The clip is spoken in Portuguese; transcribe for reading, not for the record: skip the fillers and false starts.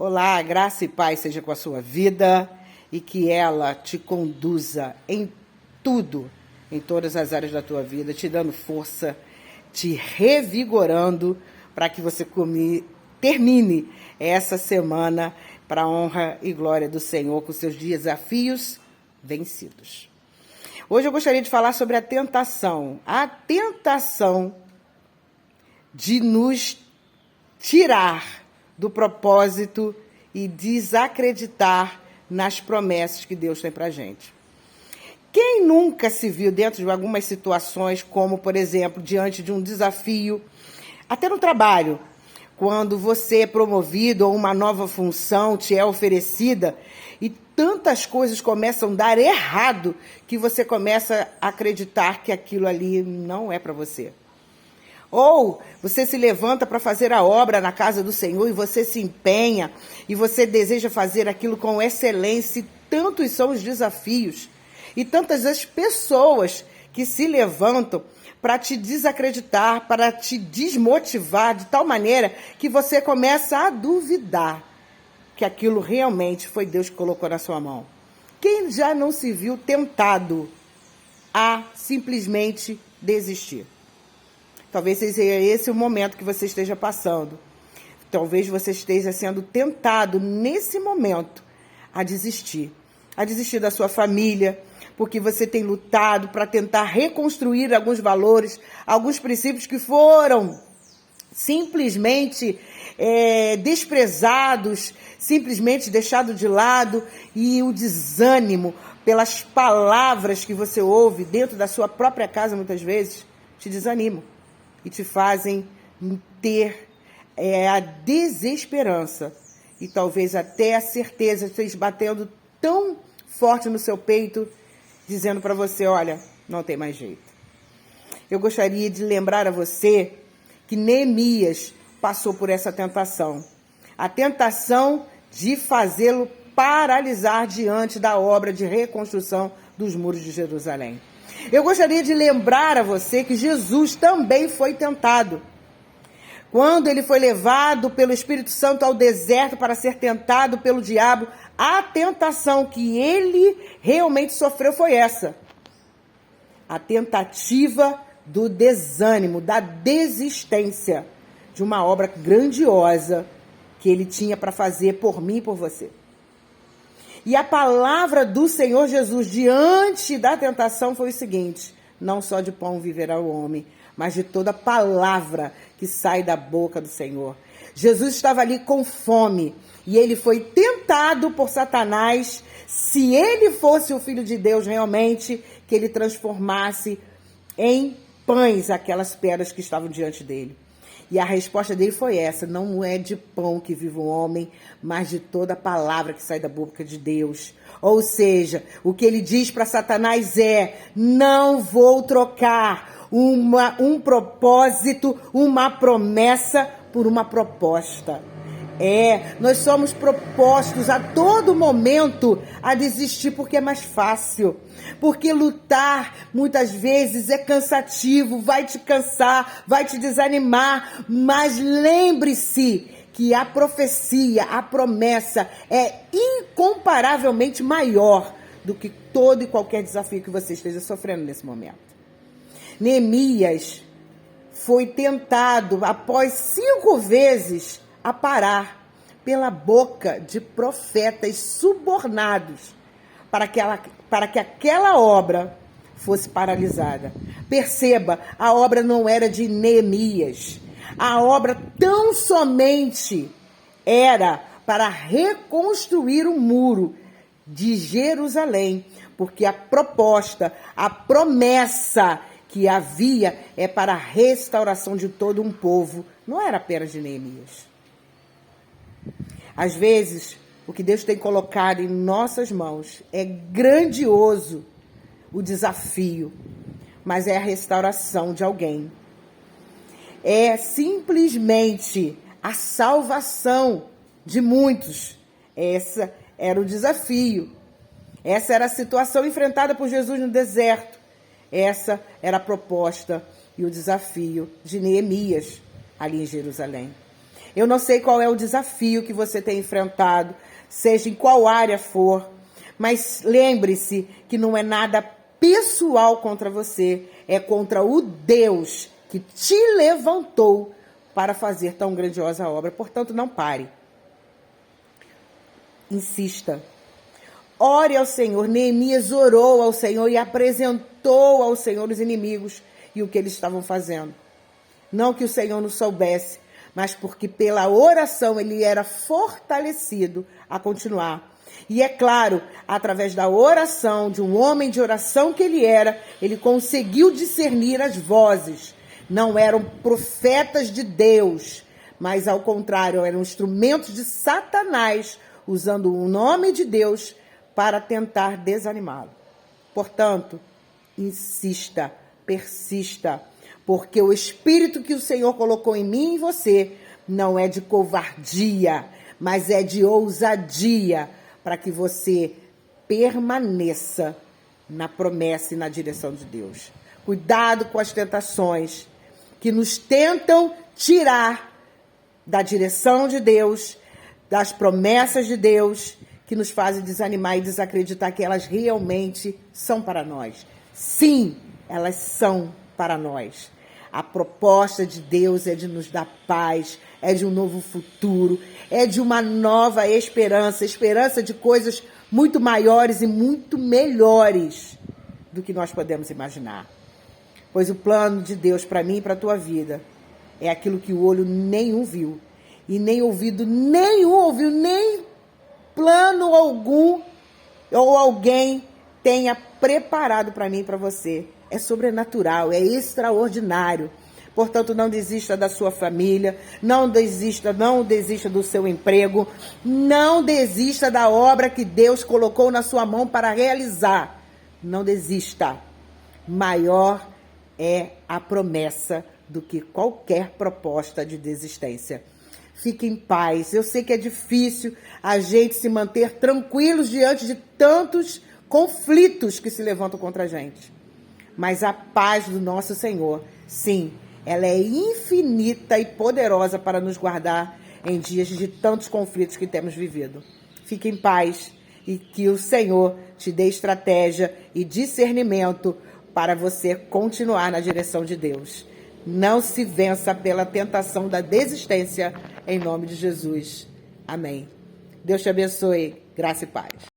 Olá, graça e paz seja com a sua vida e que ela te conduza em tudo, em todas as áreas da tua vida, te dando força, te revigorando para que você termine essa semana para a honra e glória do Senhor com seus desafios vencidos. Hoje eu gostaria de falar sobre a tentação de nos tirar do propósito e desacreditar nas promessas que Deus tem para a gente. Quem nunca se viu dentro de algumas situações, como, por exemplo, diante de um desafio, até no trabalho, quando você é promovido ou uma nova função te é oferecida e tantas coisas começam a dar errado que você começa a acreditar que aquilo ali não é para você. Ou você se levanta para fazer a obra na casa do Senhor e você se empenha e você deseja fazer aquilo com excelência. E tantos são os desafios e tantas as pessoas que se levantam para te desacreditar, para te desmotivar de tal maneira que você começa a duvidar que aquilo realmente foi Deus que colocou na sua mão. Quem já não se viu tentado a simplesmente desistir? Talvez seja esse o momento que você esteja passando. Talvez você esteja sendo tentado nesse momento a desistir da sua família, porque você tem lutado para tentar reconstruir alguns valores, alguns princípios que foram simplesmente desprezados, simplesmente deixados de lado, e o desânimo pelas palavras que você ouve dentro da sua própria casa, muitas vezes, te desanimam e te fazem ter a desesperança e talvez até a certeza de vocês batendo tão forte no seu peito, dizendo para você, olha, não tem mais jeito. Eu gostaria de lembrar a você que Neemias passou por essa tentação. A tentação de fazê-lo paralisar diante da obra de reconstrução dos muros de Jerusalém. Eu gostaria de lembrar a você que Jesus também foi tentado. Quando ele foi levado pelo Espírito Santo ao deserto para ser tentado pelo diabo, a tentação que ele realmente sofreu foi essa. A tentativa do desânimo, da desistência de uma obra grandiosa que ele tinha para fazer por mim e por você. E a palavra do Senhor Jesus diante da tentação foi o seguinte: não só de pão viverá o homem, mas de toda palavra que sai da boca do Senhor. Jesus estava ali com fome e ele foi tentado por Satanás, se ele fosse o Filho de Deus realmente, que ele transformasse em pães aquelas pedras que estavam diante dele. E a resposta dele foi essa: não é de pão que vive o homem, mas de toda palavra que sai da boca de Deus. Ou seja, o que ele diz para Satanás é: não vou trocar um propósito, uma promessa por uma proposta. Nós somos propostos a todo momento a desistir porque é mais fácil. Porque lutar muitas vezes é cansativo, vai te cansar, vai te desanimar. Mas lembre-se que a profecia, a promessa é incomparavelmente maior do que todo e qualquer desafio que você esteja sofrendo nesse momento. Neemias foi tentado após 5 vezes a parar pela boca de profetas subornados para que aquela obra fosse paralisada. Perceba, a obra não era de Neemias. A obra tão somente era para reconstruir o muro de Jerusalém, porque a proposta, a promessa que havia é para a restauração de todo um povo, não era apenas de Neemias. Às vezes, o que Deus tem colocado em nossas mãos é grandioso, o desafio, mas é a restauração de alguém. É simplesmente a salvação de muitos. Essa era o desafio. Essa era a situação enfrentada por Jesus no deserto. Essa era a proposta e o desafio de Neemias ali em Jerusalém. Eu não sei qual é o desafio que você tem enfrentado, seja em qual área for, mas lembre-se que não é nada pessoal contra você, é contra o Deus que te levantou para fazer tão grandiosa obra. Portanto, não pare. Insista. Ore ao Senhor. Neemias orou ao Senhor e apresentou ao Senhor os inimigos e o que eles estavam fazendo. Não que o Senhor não soubesse, mas porque pela oração ele era fortalecido a continuar. E é claro, através da oração, de um homem de oração que ele era, ele conseguiu discernir as vozes. Não eram profetas de Deus, mas ao contrário, eram instrumentos de Satanás, usando o nome de Deus para tentar desanimá-lo. Portanto, insista, persista, porque o espírito que o Senhor colocou em mim e em você não é de covardia, mas é de ousadia, para que você permaneça na promessa e na direção de Deus. Cuidado com as tentações que nos tentam tirar da direção de Deus, das promessas de Deus, que nos fazem desanimar e desacreditar que elas realmente são para nós. Sim, elas são para nós. A proposta de Deus é de nos dar paz, é de um novo futuro, é de uma nova esperança, esperança de coisas muito maiores e muito melhores do que nós podemos imaginar. Pois o plano de Deus para mim e para a tua vida é aquilo que o olho nenhum viu, e nem ouvido nenhum ouviu, nem plano algum ou alguém tenha preparado para mim e para você. É sobrenatural, é extraordinário. Portanto, não desista da sua família, não desista do seu emprego, não desista da obra que Deus colocou na sua mão para realizar. Não desista. Maior é a promessa do que qualquer proposta de desistência. Fique em paz. Eu sei que é difícil a gente se manter tranquilos diante de tantos conflitos que se levantam contra a gente. Mas a paz do nosso Senhor, sim, ela é infinita e poderosa para nos guardar em dias de tantos conflitos que temos vivido. Fique em paz e que o Senhor te dê estratégia e discernimento para você continuar na direção de Deus. Não se vença pela tentação da desistência, em nome de Jesus. Amém. Deus te abençoe. Graça e paz.